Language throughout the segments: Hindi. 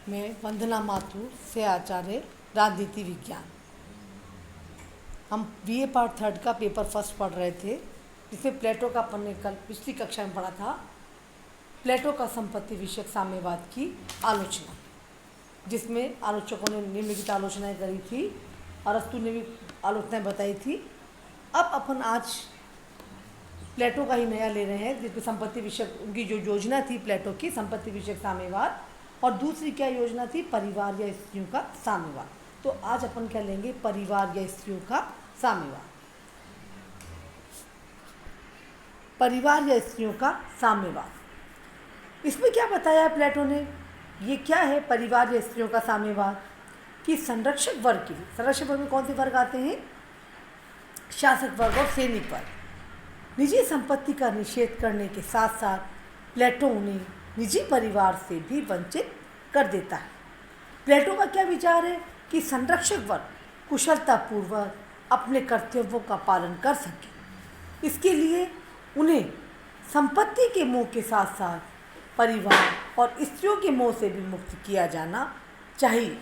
मैं वंदना माथुर से आचार्य राजनीति विज्ञान। हम बीए पार्ट थर्ड का पेपर फर्स्ट पढ़ रहे थे, जिसमें प्लेटो का अपन ने कल पिछली कक्षा में पढ़ा था। प्लेटो का संपत्ति विषयक साम्यवाद की आलोचना, जिसमें आलोचकों ने निम्नलिखित आलोचनाएं करी थी, अरस्तु ने भी आलोचनाएं बताई थी। अब अपन आज प्लेटो का ही नया ले रहे हैं, जिसमें संपत्ति विषयक उनकी जो योजना थी प्लेटो की संपत्ति विषयक साम्यवाद, और दूसरी क्या योजना थी, परिवार या स्त्रियों का साम्यवाद। तो आज अपन क्या लेंगे, परिवार या स्त्रियों का साम्यवाद। परिवार या स्त्रियों का साम्यवाद, इसमें क्या बताया प्लेटो ने, ये क्या है परिवार या स्त्रियों का साम्यवाद, कि संरक्षक वर्ग के लिए, संरक्षक वर्ग में कौन से वर्ग आते हैं, शासक वर्ग और सैनिक वर्ग, निजी संपत्ति का निषेध करने के साथ साथ प्लेटो उन्हें निजी परिवार से भी वंचित कर देता है। प्लेटो का क्या विचार है कि संरक्षक वर्ग कुशलतापूर्वक अपने कर्तव्यों का पालन कर सके, इसके लिए उन्हें संपत्ति के मोह के साथ साथ परिवार और स्त्रियों के मोह से भी मुक्त किया जाना चाहिए।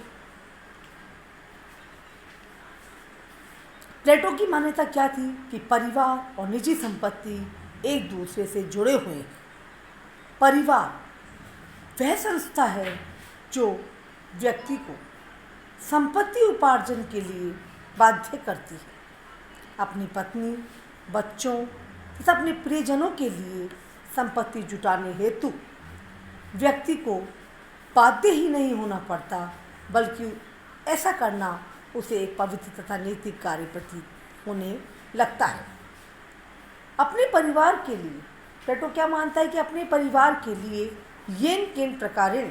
प्लेटो की मान्यता क्या थी कि परिवार और निजी संपत्ति एक दूसरे से जुड़े हुए हैं। परिवार वह संस्था है जो व्यक्ति को संपत्ति उपार्जन के लिए बाध्य करती है। अपनी पत्नी, बच्चों तथा अपने प्रियजनों के लिए संपत्ति जुटाने हेतु व्यक्ति को बाध्य ही नहीं होना पड़ता, बल्कि ऐसा करना उसे एक पवित्र तथा नैतिक कार्य प्रतीत होने लगता है। अपने परिवार के लिए प्लेटो क्या मानता है कि अपने परिवार के लिए येन केन प्रकारेण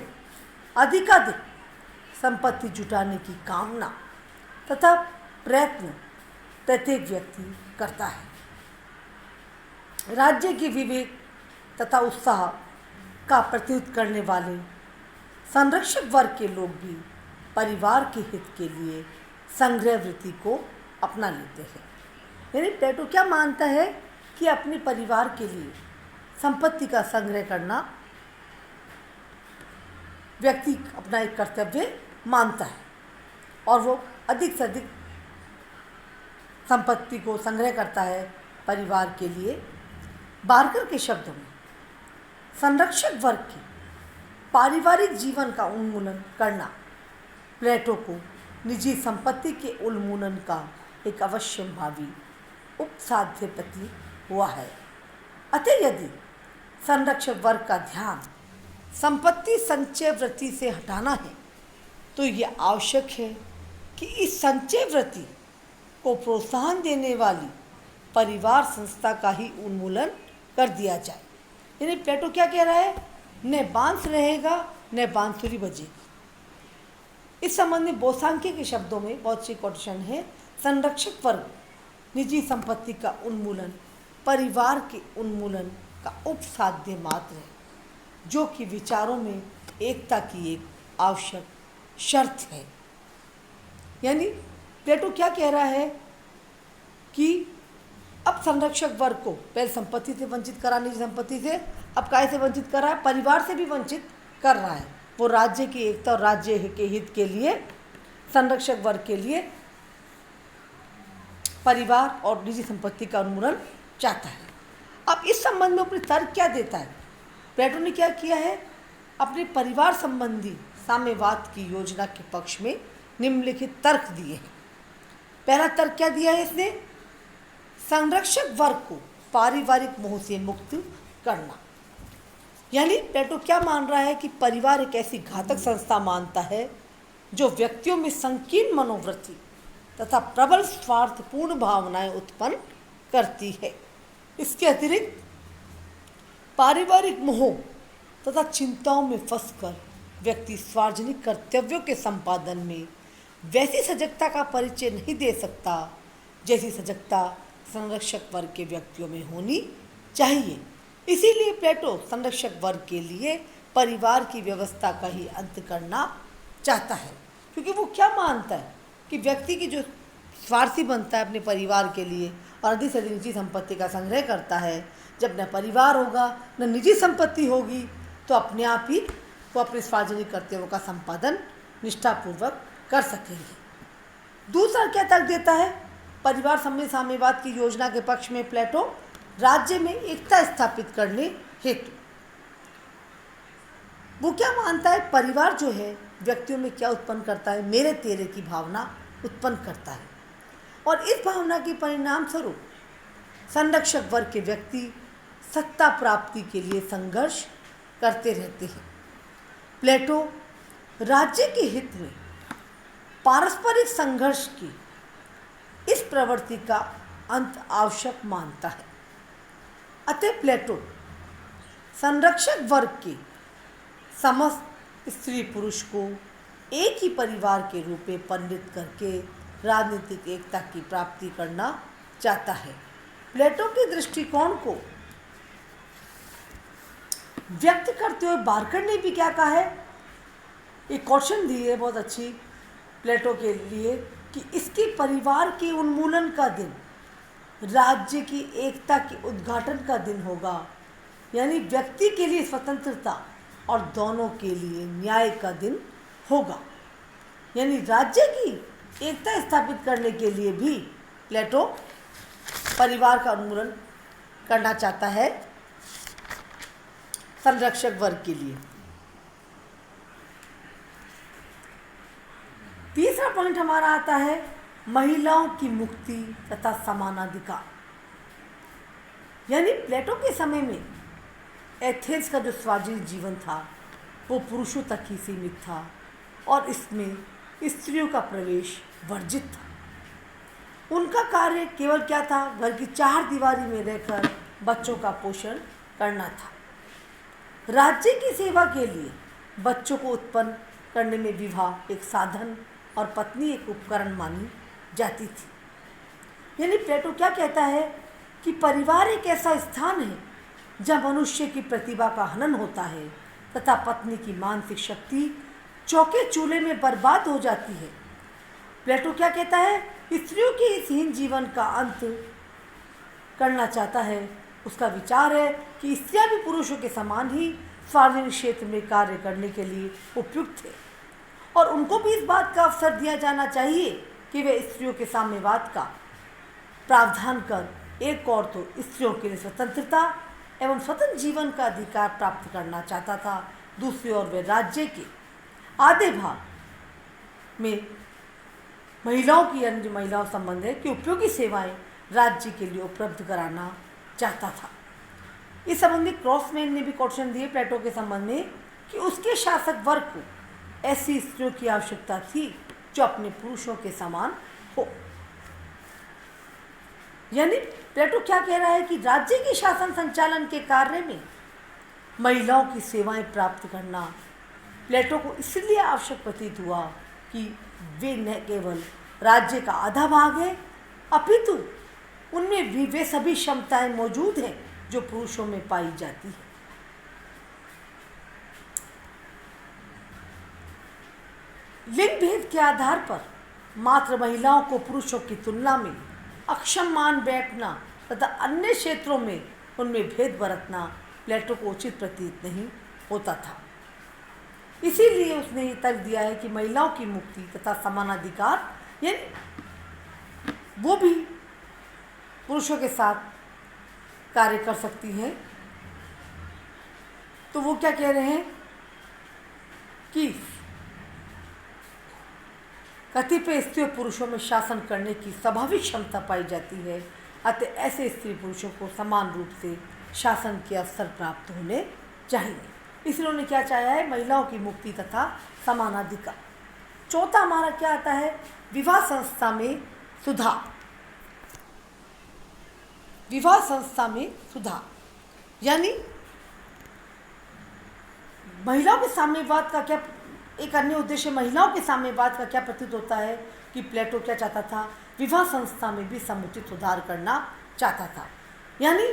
अधिकाधिक संपत्ति जुटाने की कामना तथा प्रयत्न प्रत्येक व्यक्ति करता है। राज्य के विवेक तथा उत्साह का प्रतिनिधित्व करने वाले संरक्षक वर्ग के लोग भी परिवार के हित के लिए संग्रह वृत्ति को अपना लेते हैं। यानी प्लेटो क्या मानता है कि अपने परिवार के लिए संपत्ति का संग्रह करना व्यक्ति अपना एक कर्तव्य मानता है, और वो अधिक से अधिक संपत्ति को संग्रह करता है परिवार के लिए। बार्कर के शब्दों में संरक्षक वर्ग के पारिवारिक जीवन का उन्मूलन करना प्लेटो को निजी संपत्ति के उन्मूलन का एक अवश्यंभावी उपसाध्य प्रतीत हुआ है। अतः यदि संरक्षक वर्ग का ध्यान संपत्ति संचय वृत्ति से हटाना है, तो यह आवश्यक है कि इस संचय वृत्ति को प्रोत्साहन देने वाली परिवार संस्था का ही उन्मूलन कर दिया जाए। यानी प्लेटो क्या कह रहा है, न बांस रहेगा न बांसुरी बजेगी। इस संबंध में बोसांख्य के शब्दों में बहुत सी कोटेशन है, संरक्षक वर्ग निजी संपत्ति का उन्मूलन परिवार के उन्मूलन का उपसाध्य मात्र है, जो कि विचारों में एकता की एक आवश्यक शर्त है। यानी प्लेटो क्या कह रहा है कि अब संरक्षक वर्ग को पहले संपत्ति से वंचित करा, निजी संपत्ति से, अब काय से वंचित कर रहा है, परिवार से भी वंचित कर रहा है। वो राज्य की एकता और राज्य के हित के लिए संरक्षक वर्ग के लिए परिवार और निजी संपत्ति का उन्मूलन चाहता है। अब इस संबंध में अपने तर्क क्या देता है, प्लेटो ने क्या किया है, अपने परिवार संबंधी साम्यवाद की योजना के पक्ष में निम्नलिखित तर्क दिए हैं। पहला तर्क क्या दिया है इसने, संरक्षक वर्ग को पारिवारिक मोह से मुक्त करना। यानी प्लेटो क्या मान रहा है कि परिवार एक ऐसी घातक संस्था मानता है जो व्यक्तियों में संकीर्ण मनोवृत्ति तथा प्रबल स्वार्थपूर्ण भावनाएं उत्पन्न करती है। इसके अतिरिक्त पारिवारिक मोह तथा चिंताओं में फंसकर व्यक्ति सार्वजनिक कर्तव्यों के संपादन में वैसी सजगता का परिचय नहीं दे सकता जैसी सजगता संरक्षक वर्ग के व्यक्तियों में होनी चाहिए। इसीलिए प्लेटो संरक्षक वर्ग के लिए परिवार की व्यवस्था का ही अंत करना चाहता है, क्योंकि वो क्या मानता है कि व्यक्ति की जो स्वार्थी बनता है अपने परिवार के लिए और अधिक से अधिक निजी संपत्ति का संग्रह करता है, जब न परिवार होगा न निजी संपत्ति होगी, तो अपने आप ही वो अपने सार्वजनिक कर्तव्यों का संपादन निष्ठापूर्वक कर सकेंगे। दूसरा क्या तर्क देता है परिवार संबंधी साम्यवाद की योजना के पक्ष में प्लेटो? राज्य में एकता स्थापित करने हेतु वो क्या मानता है, परिवार जो है व्यक्तियों में क्या उत्पन्न करता है, मेरे तेरे की भावना उत्पन्न करता है, और इस भावना के परिणाम स्वरूप संरक्षक वर्ग के व्यक्ति सत्ता प्राप्ति के लिए संघर्ष करते रहते हैं। प्लेटो राज्य के हित में पारस्परिक संघर्ष की इस प्रवृत्ति का अंत आवश्यक मानता है। अतः प्लेटो संरक्षक वर्ग के समस्त स्त्री पुरुष को एक ही परिवार के रूप में परिणत करके राजनीतिक एकता की प्राप्ति करना चाहता है। प्लेटो के दृष्टिकोण को व्यक्त करते हुए बार्कर ने भी क्या कहा है, एक क्वेश्चन दी है बहुत अच्छी प्लेटो के लिए कि इसके परिवार के उन्मूलन का दिन राज्य की एकता के उद्घाटन का दिन होगा, यानी व्यक्ति के लिए स्वतंत्रता और दोनों के लिए न्याय का दिन होगा। यानी राज्य की एकता स्थापित करने के लिए भी प्लेटो परिवार का उन्मूलन करना चाहता है संरक्षक वर्ग के लिए। तीसरा पॉइंट हमारा आता है महिलाओं की मुक्ति तथा समानाधिकार। यानी प्लेटो के समय में एथेंस का जो सार्वजनिक जीवन था वो पुरुषों तक ही सीमित था और इसमें स्त्रियों का प्रवेश वर्जित था। उनका कार्य केवल क्या था, घर की चार दीवारी में रहकर बच्चों का पोषण करना था। राज्य की सेवा के लिए बच्चों को उत्पन्न करने में विवाह एक साधन और पत्नी एक उपकरण मानी जाती थी। यानी प्लेटो क्या कहता है कि परिवार एक ऐसा स्थान है जहाँ मनुष्य की प्रतिभा का हनन होता है तथा पत्नी की मानसिक शक्ति चौके चूल्हे में बर्बाद हो जाती है। प्लेटो क्या कहता है, स्त्रियों के इस हीन जीवन का अंत करना चाहता है। उसका विचार है कि स्त्रियां भी पुरुषों के समान ही सार्वजनिक क्षेत्र में कार्य करने के लिए उपयुक्त है और उनको भी इस बात का अवसर दिया जाना चाहिए कि वे स्त्रियों के साम्यवाद का प्रावधान कर एक और तो स्त्रियों के लिए स्वतंत्रता एवं स्वतंत्र जीवन का अधिकार प्राप्त करना चाहता था, दूसरी ओर वे राज्य के आधे भाग में महिलाओं की यानी जो महिलाओं संबंध है कि उपयोगी सेवाएं राज्य के लिए उपलब्ध कराना चाहता था। इस संबंध में क्रॉसमैन ने भी क्वेश्चन दिए प्लेटो के संबंध में कि उसके शासक वर्ग को ऐसी स्त्रियों की आवश्यकता थी जो अपने पुरुषों के समान हो। यानी प्लेटो क्या कह रहा है कि राज्य के शासन संचालन के कार्य में महिलाओं की सेवाएं प्राप्त करना प्लेटो को इसलिए आवश्यक प्रतीत हुआ कि वे न केवल राज्य का आधा भाग है अपितु उनमें भी वे सभी क्षमताएं मौजूद हैं जो पुरुषों में पाई जाती है। लिंग भेद के आधार पर मात्र महिलाओं को पुरुषों की तुलना में अक्षम मान बैठना तथा अन्य क्षेत्रों में उनमें भेद बरतना प्लेटो को उचित प्रतीत नहीं होता था। इसीलिए उसने ये तर्क दिया है कि महिलाओं की मुक्ति तथा समानाधिकार यानी वो भी पुरुषों के साथ कार्य कर सकती हैं। तो वो क्या कह रहे हैं कि कतिपय स्त्री पुरुषों में शासन करने की स्वाभाविक क्षमता पाई जाती है, अतः ऐसे स्त्री पुरुषों को समान रूप से शासन के अवसर प्राप्त होने चाहिए। इसलिए उन्होंने क्या चाहा है, महिलाओं की मुक्ति तथा समानाधिकार। चौथा हमारा क्या आता है, विवाह संस्था में सुधार। विवाह संस्था में सुधार यानी महिलाओं के साम्यवाद का क्या एक अन्य उद्देश्य, महिलाओं के साम्यवाद का क्या प्रतीत होता है कि प्लेटो क्या चाहता था, विवाह संस्था में भी समुचित सुधार करना चाहता था। यानी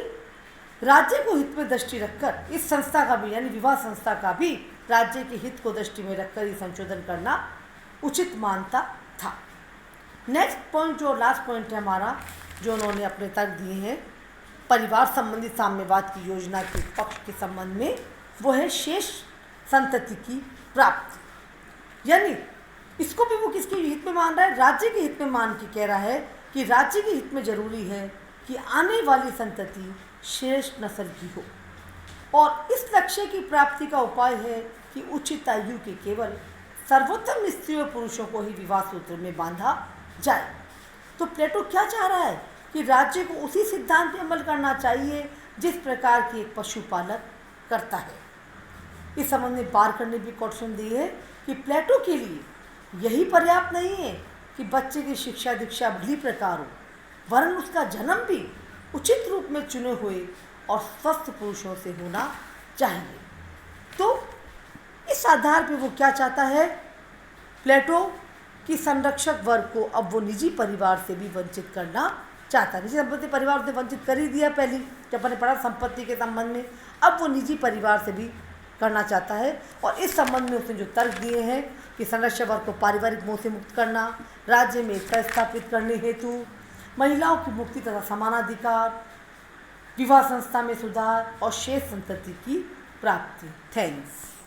राज्य को हित में दृष्टि रखकर इस संस्था का भी यानी विवाह संस्था का भी राज्य के हित को दृष्टि में रखकर ही संशोधन करना उचित मानता था। नेक्स्ट पॉइंट जो लास्ट पॉइंट है हमारा, जो उन्होंने अपने तर्क दिए हैं परिवार संबंधी साम्यवाद की योजना के पक्ष के संबंध में, वो है शेष संतति की प्राप्ति। यानी इसको भी वो किसके हित में मान रहा है? राज्य के हित में मान के कह रहा है कि राज्य के हित में जरूरी है कि आने वाली संतति श्रेष्ठ नस्ल की हो, और इस लक्ष्य की प्राप्ति का उपाय है कि उचित आयु के केवल सर्वोत्तम स्त्री और पुरुषों को ही विवाह सूत्र में बांधा जाए। तो प्लेटो क्या चाह रहा है कि राज्य को उसी सिद्धांत पर अमल करना चाहिए जिस प्रकार की एक पशुपालक करता है। इस संबंध में बार्कर ने भी क्वेश्चन दी है कि प्लेटो के लिए यही पर्याप्त नहीं है कि बच्चे की शिक्षा दीक्षा भली प्रकार हो, वरन उसका जन्म भी उचित रूप में चुने हुए और स्वस्थ पुरुषों से होना चाहिए। तो इस आधार पर वो क्या चाहता है प्लेटो कि संरक्षक वर्ग को अब वो निजी परिवार से भी वंचित करना चाहता है। निजी संपत्ति परिवार से वंचित कर ही दिया पहले जब मैंने पढ़ा संपत्ति के संबंध में, अब वो निजी परिवार से भी करना चाहता है। और इस संबंध में उसने जो तर्क दिए हैं कि संरक्षक वर्ग को पारिवारिक मोह से मुक्त करना, राज्य में एकता स्थापित करने हेतु महिलाओं की मुक्ति तथा समानाधिकार, विवाह संस्था में सुधार और शेष संतति की प्राप्ति। थैंक्स।